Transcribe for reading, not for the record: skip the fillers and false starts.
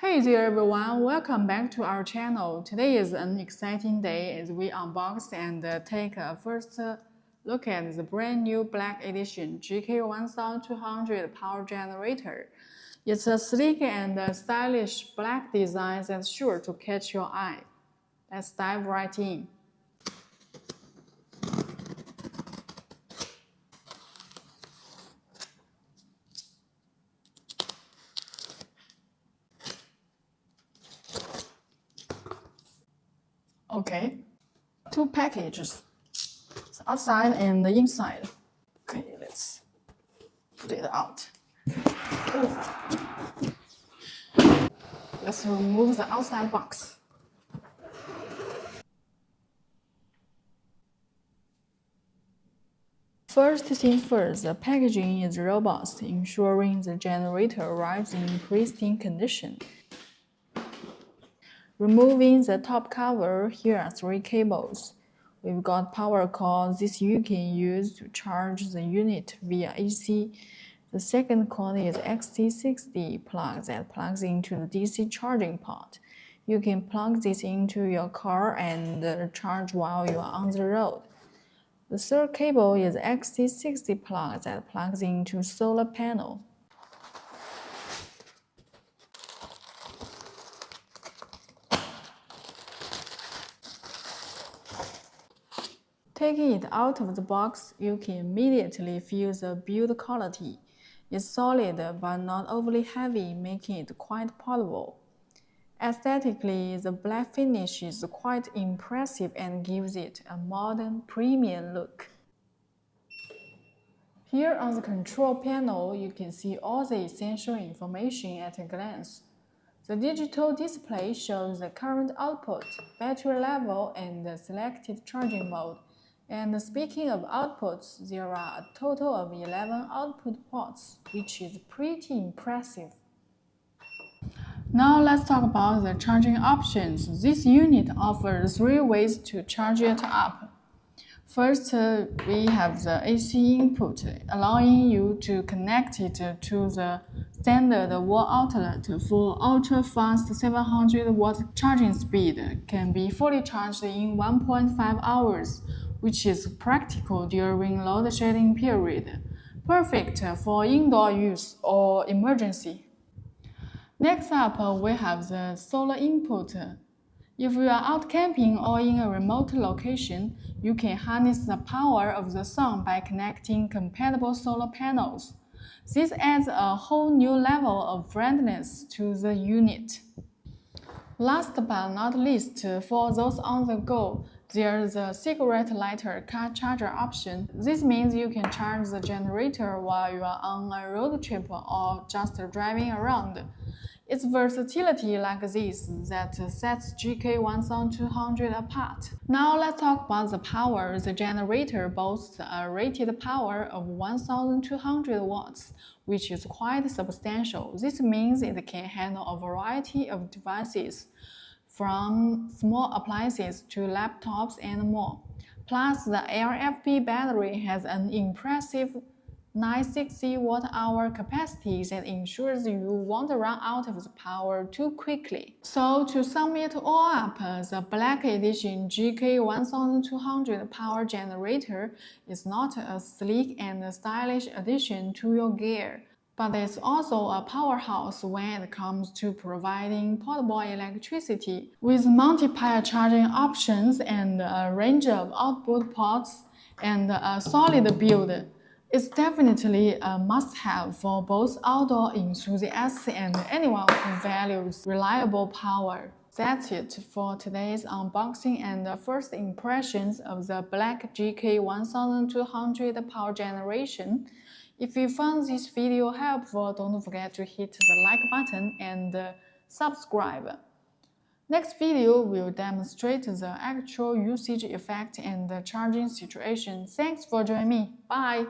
Hey there everyone, welcome back to our channel. Today is an exciting day as we unbox and take a first look at the brand new Black Edition GK1200 power generator. It's a sleek and stylish black design that's sure to catch your eye. Let's dive right in. Okay, two packages, the outside and the inside. Okay, let's put it out. Let's remove the outside box. First thing first, the packaging is robust, ensuring the generator arrives in pristine condition. Removing the top cover, here are three cables. We've got power cord. This you can use to charge the unit via AC. The second cord is XT60 plug that plugs into the DC charging port. You can plug this into your car and charge while you are on the road. The third cable is XT60 plug that plugs into solar panel. Taking it out of the box, you can immediately feel the build quality. It's solid but not overly heavy, making it quite portable. Aesthetically, the black finish is quite impressive and gives it a modern, premium look. Here on the control panel, you can see all the essential information at a glance. The digital display shows the current output, battery level, and the selected charging mode. And speaking of outputs, there are a total of 11 output ports, which is pretty impressive. Now let's talk about the charging options. This unit offers 3 ways to charge it up. First, we have the AC input, allowing you to connect it to the standard wall outlet for ultra-fast 700-watt charging speed. Can be fully charged in 1.5 hours, which is practical during load shedding period. Perfect for indoor use or emergency. Next up, we have the solar input. If you are out camping or in a remote location, you can harness the power of the sun by connecting compatible solar panels. This adds a whole new level of friendliness to the unit. Last but not least, for those on the go, there's a cigarette lighter car charger option. This means you can charge the generator while you are on a road trip or just driving around. It's versatility like this that sets GK1200 apart. Now let's talk about the power. The generator boasts a rated power of 1200 watts, which is quite substantial. This means it can handle a variety of devices, from small appliances to laptops and more. Plus, the LFP battery has an impressive 960 watt-hour capacity that ensures you won't run out of the power too quickly. So to sum it all up, the Black Edition GK1200 power generator is not a sleek and stylish addition to your gear, but it's also a powerhouse when it comes to providing portable electricity. With multiple charging options and a range of output ports and a solid build, it's definitely a must-have for both outdoor enthusiasts and anyone who values reliable power. That's it for today's unboxing and first impressions of the Black GK1200 power generation. If you found this video helpful, don't forget to hit the like button and subscribe. Next video will demonstrate the actual usage effect and the charging situation. Thanks for joining me. Bye!